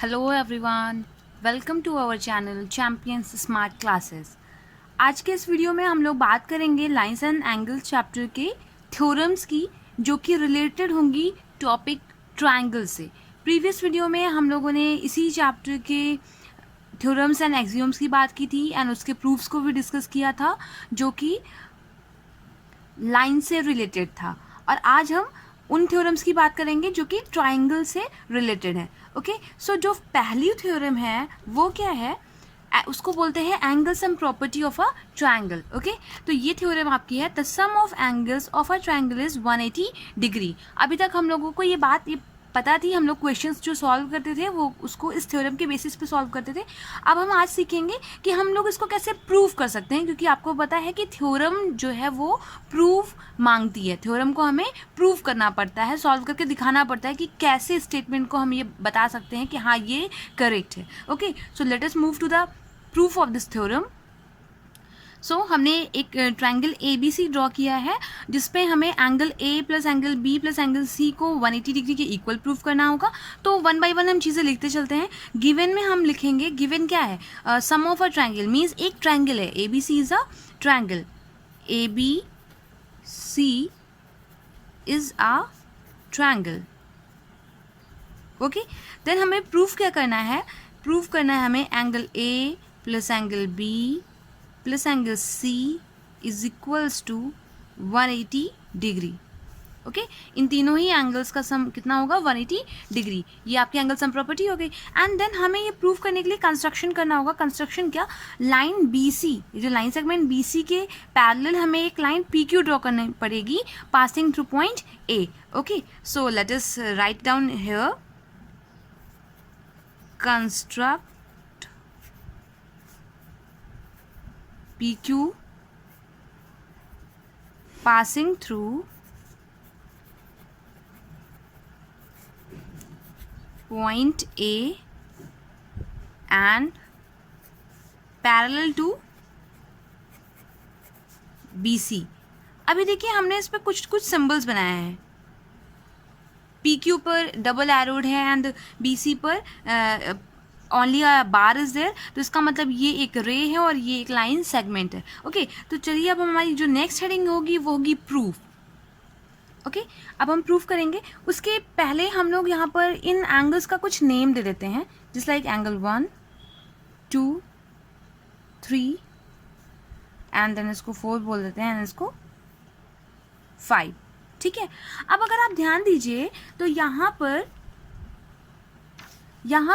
Hello everyone, welcome to our channel champions smart classes. आज के इस वीडियो में हम लोग बात करेंगे लाइंस एंड एंगल्स चैप्टर के थ्योरम्स की, जो कि रिलेटेड होंगी टॉपिक ट्रायंगल से। प्रीवियस वीडियो में हम लोगों ने इसी चैप्टर के थ्योरम्स एंड एक्सियोम्स की बात की थी एंड उसके प्रूफ्स को भी डिस्कस किया था, जो कि लाइन से रिलेटेड था। और आज हम उन थ्योरम्स की बात करेंगे जो कि ट्रायंगल से रिलेटेड है। ओके, सो जो पहली थ्योरम है वो क्या है, उसको बोलते हैं angle sum property of a triangle. Okay, तो ये थ्योरम आपकी है, the sum of angles of a triangle is 180 degree. अभी तक हम लोगों को ये बात पता थी, हम लोग क्वेश्चंस जो सॉल्व करते थे वो उसको इस थ्योरम के बेसिस पे सॉल्व करते थे। अब हम आज सीखेंगे कि हम लोग इसको कैसे प्रूव कर सकते हैं, क्योंकि आपको पता है कि थ्योरम जो है वो प्रूफ मांगती है। थ्योरम को हमें प्रूव करना पड़ता है, सॉल्व करके दिखाना पड़ता है कि कैसे स्टेटमेंट को हम ये बता सकते हैं कि हाँ ये करेक्ट है। Okay, so let us move to the proof of this theorem. So हमने एक triangle A B C draw किया है, जिसपे हमें angle A plus angle B plus angle C को 180 डिग्री के इक्वल प्रूफ करना होगा। तो वन बाय वन हम चीज़ें लिखते चलते हैं। गिवन में हम लिखेंगे, गिवन क्या है, sum of a triangle means एक ट्रायंगल है, A B C is a triangle, A B C is a triangle. Okay, then हमें प्रूफ क्या करना है, प्रूफ करना है हमें angle A plus angle B plus angle C is equals to 180 degree. Okay, इन तीनों ही एंगल्स का सम कितना होगा, 180 डिग्री। ये आपकी एंगल सम प्रॉपर्टी हो गई। एंड देन हमें ये प्रूफ करने के लिए कंस्ट्रक्शन करना होगा। कंस्ट्रक्शन क्या, लाइन बी सी, जो लाइन सेगमेंट बी सी के पैरेलल हमें एक लाइन पी क्यू ड्रॉ करनी पड़ेगी passing through point A. Okay, so let us write down here, construct PQ passing through point A and parallel to BC। अभी देखिए हमने इस पर कुछ कुछ सिंबल्स बनाए हैं। PQ पर डबल एरोड है एंड BC पर only a bar is there, तो इसका मतलब ये एक रे है और ये एक लाइन सेगमेंट है। ओके, तो चलिए अब हमारी जो नेक्स्ट हेडिंग होगी वो होगी प्रूफ। ओके, अब हम प्रूफ करेंगे। उसके पहले हम लोग यहाँ पर इन एंगल्स का कुछ नेम दे देते हैं, जिस लाइक एंगल 1 2 3 एंड देन इसको 4 बोल देते हैं एंड इसको 5। ठीक है, अब अगर आप ध्यान दीजिए तो यहाँ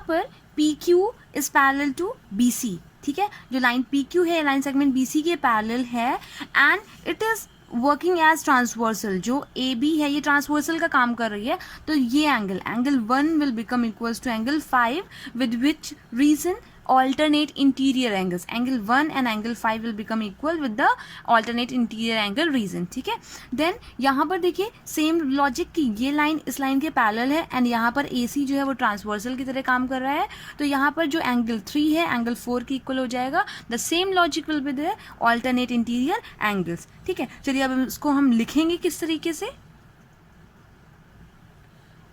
पर P Q is parallel to B C. ठीक है, जो लाइन पी क्यू है, लाइन सेगमेंट बी सी के पैरेलल है and it is working as transversal. जो ए बी है ये ट्रांसवर्सल का काम कर रही है। तो ये angle 1 will become equals to angle 5, with which reason alternate interior angles, angle 1 and angle 5 will become equal with the alternate interior angle reason। ठीक है, देन यहाँ पर देखिए सेम लॉजिक की ये लाइन इस लाइन के पैरेलल है एंड यहाँ पर AC जो है वो ट्रांसवर्सल की तरह काम कर रहा है। तो यहाँ पर जो एंगल 3 है एंगल 4 के इक्वल हो जाएगा। The same logic will be there, alternate interior angles। ठीक है, चलिए अब इसको हम लिखेंगे किस तरीके से।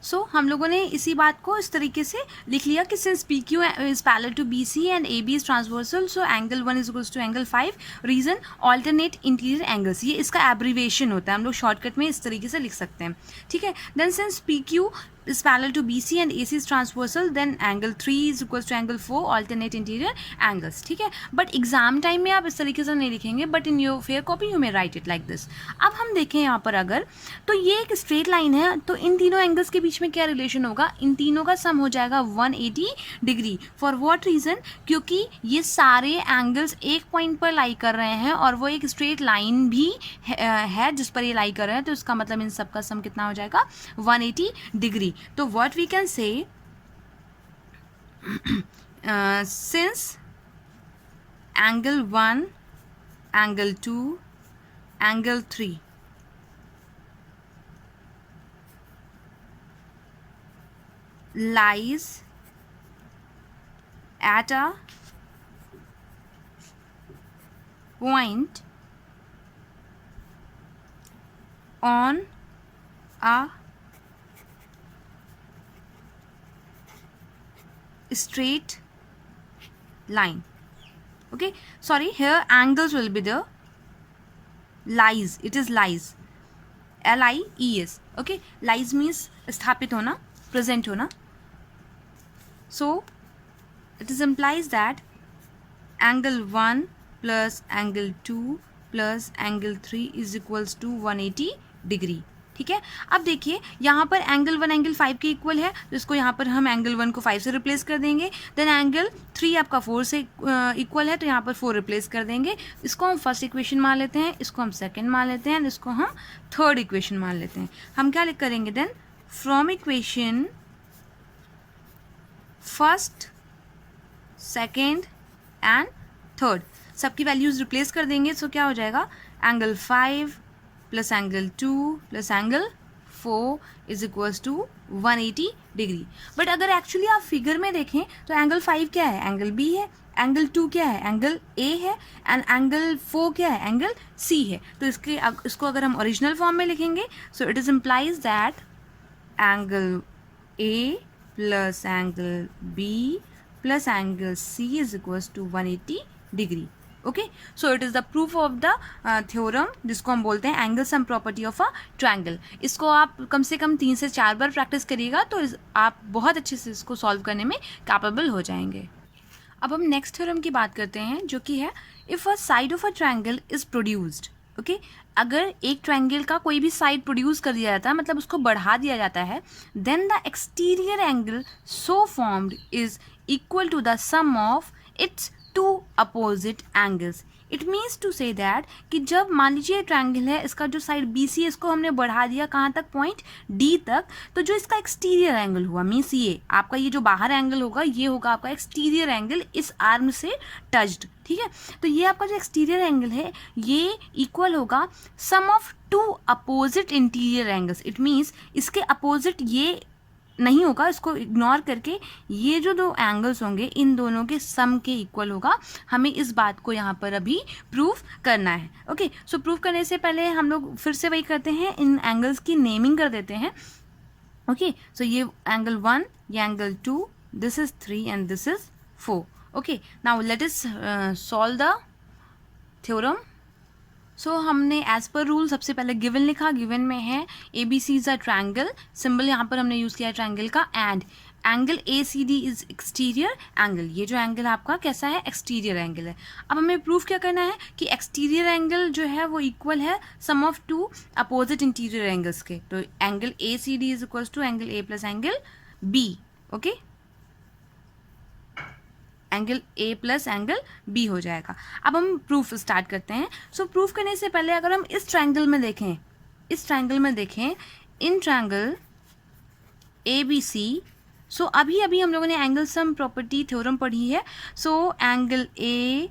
सो हम लोगों ने इसी बात को इस तरीके से लिख लिया कि since P Q is parallel to B C and A B is transversal, so angle 1 is equals to angle 5, reason alternate interior angles. ये इसका एब्रीवेशन होता है, हम लोग शॉर्टकट में इस तरीके से लिख सकते हैं। ठीक है, then since P Q is parallel to BC and AC is transversal, then angle 3 is equals to angle 4, alternate interior angles। ठीक है, बट एग्जाम टाइम में आप इस तरीके से नहीं लिखेंगे, but in your fair copy you may right it like this. अब हम देखें यहाँ पर अगर, तो ये एक स्ट्रेट लाइन है, तो इन तीनों एंगल्स के बीच में क्या रिलेशन होगा, इन तीनों का सम हो जाएगा 180 डिग्री। फॉर व्हाट रीजन, क्योंकि ये सारे एंगल्स एक पॉइंट पर लाई कर रहे हैं और वो एक स्ट्रेट लाइन भी है जिस पर ये लाई कर रहे हैं। तो इसका मतलब इन सब का सम कितना हो जाएगा, 180 डिग्री। तो what we can say, since angle 1, angle 2, angle 3 lies at a point on a straight line. Okay, sorry, here angles will be the lies. It is lies, lies. Okay, lies means स्थापित होना, present होना. So it is implies that angle 1 plus angle 2 plus angle 3 is equals to 180 degree. ठीक है, अब देखिए यहाँ पर angle 1 angle 5 के इक्वल है, तो इसको यहाँ पर हम एंगल 1 को 5 से रिप्लेस कर देंगे. देन एंगल 3 आपका 4 से इक्वल है, तो यहाँ पर 4 रिप्लेस कर देंगे. इसको हम फर्स्ट इक्वेशन मान लेते हैं, इसको हम सेकंड मान लेते हैं, इसको हम थर्ड इक्वेशन मान लेते हैं. हम क्या करेंगे then, from equation first, second and third सबकी वैल्यूज रिप्लेस कर देंगे. सो क्या हो जाएगा, angle 5 plus angle 2 plus angle 4 is equals to 180 degree. But अगर एक्चुअली आप फिगर में देखें तो एंगल 5 क्या है, एंगल बी है. एंगल 2 क्या है, एंगल ए है. एंड एंगल 4 क्या है, एंगल सी है. तो इसको अगर हम ओरिजिनल फॉर्म में लिखेंगे, so it is implies that angle A plus angle B plus angle C is equals to 180 degree. Okay, so it is the proof of the theorem जिसको हम बोलते हैं angle sum property of a triangle. इसको आप कम से कम 3 से 4 बार practice करिएगा तो आप बहुत अच्छे से इसको सॉल्व करने में कैपेबल हो जाएंगे. अब हम नेक्स्ट थ्योरम की बात करते हैं जो कि है if a side of a triangle is produced. Okay, अगर एक ट्रायंगल का कोई भी साइड प्रोड्यूस कर दिया जाता है, मतलब उसको बढ़ा दिया जाता है, then the exterior angle so formed is equal to the sum of its two opposite angles. It means to say that कि जब मान लीजिए ट्रायंगल है, इसका जो साइड बी सी है इसको हमने बढ़ा दिया कहाँ तक, पॉइंट डी तक, तो जो इसका एक्सटीरियर एंगल हुआ मीन्स ये आपका ये जो बाहर एंगल होगा ये होगा आपका एक्सटीरियर एंगल इस आर्म से टच्ड. ठीक है, तो ये आपका जो एक्सटीरियर एंगल है ये इक्वल होगा sum of two opposite interior angles. It means इसके अपोजिट ये नहीं होगा, इसको इग्नोर करके ये जो दो एंगल्स होंगे इन दोनों के सम के इक्वल होगा. हमें इस बात को यहाँ पर अभी प्रूफ करना है. ओके, सो प्रूफ करने से पहले हम लोग फिर से वही करते हैं, इन एंगल्स की नेमिंग कर देते हैं. ओके, सो ये एंगल 1, ये angle 2, this is 3 and this is 4. Okay, now let us solve the theorem. So हमने एज पर रूल सबसे पहले गिवन लिखा. गिवन में है A B C is a triangle, symbol यहाँ पर हमने यूज़ किया है ट्रायंगल का. And angle A C D is exterior angle. ये जो एंगल आपका कैसा है, एक्सटीरियर एंगल है. अब हमें प्रूफ क्या करना है कि एक्सटीरियर एंगल जो है वो इक्वल है sum of two opposite interior angles के. तो angle A C D is equal to angle A plus angle B. Okay, angle A plus angle B हो जाएगा. अब हम प्रूफ स्टार्ट करते हैं. सो प्रूफ करने से पहले अगर हम इस ट्रायंगल में देखें, इन ट्रायंगल ए बी सी, सो अभी हम लोगों ने एंगल सम प्रॉपर्टी थ्योरम पढ़ी है. So angle A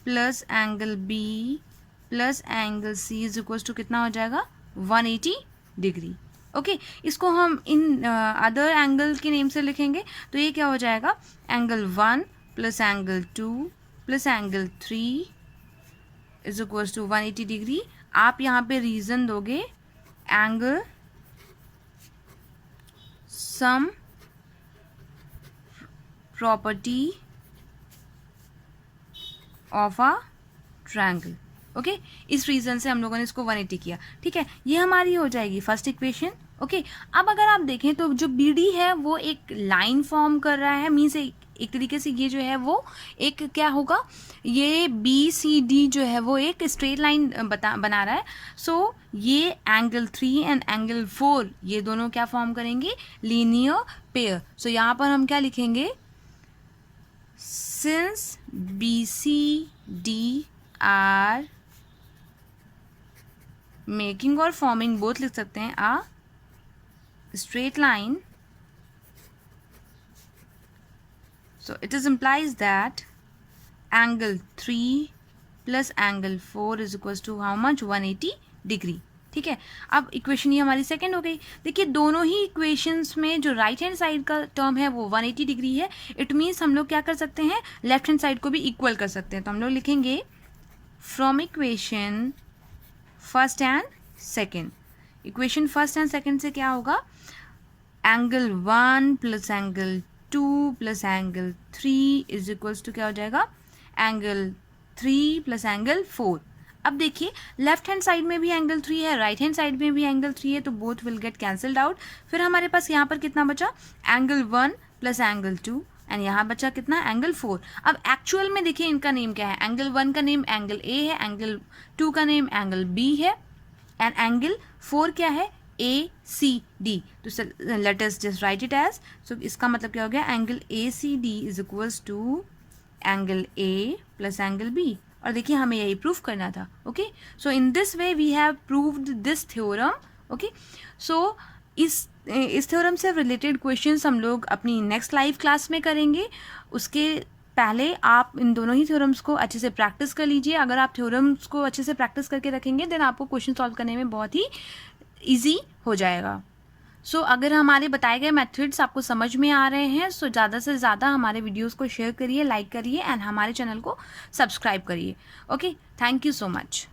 plus angle B plus angle C is equal to कितना हो जाएगा, 180 डिग्री. ओके, इसको हम इन अदर एंगल के नेम से लिखेंगे. तो ये क्या हो जाएगा, angle 1 plus angle 2 plus angle 3 is equals to 180 degree. आप यहाँ पे रीजन दोगे angle sum property of a triangle. Okay, इस रीजन से हम लोगों ने इसको 180 किया. ठीक है, ये हमारी हो जाएगी फर्स्ट इक्वेशन. ओके, अब अगर आप देखें तो जो बी डी है वो एक लाइन फॉर्म कर रहा है, मीन्स एक तरीके से ये जो है वो एक क्या होगा, ये बी सी डी जो है वो एक स्ट्रेट लाइन बना रहा है. सो ये एंगल 3 एंड एंगल 4 ये दोनों क्या फॉर्म करेंगे, लीनियर पेयर. सो यहाँ पर हम क्या लिखेंगे, since B C D are making और फॉर्मिंग बोथ लिख सकते हैं a straight line, so it is implies that angle 3 plus angle 4 is equals to how much, 180 degree. ठीक है, अब इक्वेशन ये हमारी सेकंड हो गई. देखिए दोनों ही इक्वेशंस में जो राइट हैंड साइड का टर्म है वो 180 डिग्री है. इट मीन्स हम लोग क्या कर सकते हैं, लेफ्ट हैंड साइड को भी इक्वल कर सकते हैं. तो हम लोग लिखेंगे from equation first and second. Equation first and second से क्या होगा, angle 1 plus angle 2 plus angle 3 is equals to क्या हो जाएगा, एंगल 3 प्लस एंगल 4। अब देखिए लेफ्ट हैंड साइड में भी एंगल 3 है, राइट हैंड साइड में भी एंगल 3 है, तो both will get cancelled out. फिर हमारे पास यहाँ पर कितना बचा, एंगल 1 प्लस एंगल 2, एंड यहाँ बचा कितना, एंगल 4। अब एक्चुअल में देखिए इनका नेम क्या है, एंगल 1 का नेम एंगल ए है, एंगल 2 का नेम एंगल बी है, एंड एंगल 4 क्या है, ए सी डी। तो let us just write it as, so इसका मतलब क्या हो गया, angle A C D is equals to angle A plus angle B. और देखिए हमें यही प्रूफ करना था। Okay, so in this way we have proved this theorem. Okay, so इस थ्योरम से रिलेटेड क्वेश्चंस हम लोग अपनी नेक्स्ट लाइव क्लास में करेंगे। उसके पहले आप इन दोनों ही थ्योरम्स को अच्छे से प्रैक्टिस कर लीजिए। अगर आप थ्योरम्स को अच्छे से प्रैक्टिस करके रखेंगे देन आपको क्वेश्चन सॉल्व करने में बहुत ही ईजी हो जाएगा। सो अगर हमारे बताए गए मेथड्स आपको समझ में आ रहे हैं, सो ज़्यादा से ज़्यादा हमारे वीडियोस को शेयर करिए, लाइक करिए, एंड हमारे चैनल को सब्सक्राइब करिए। Okay, thank you so much.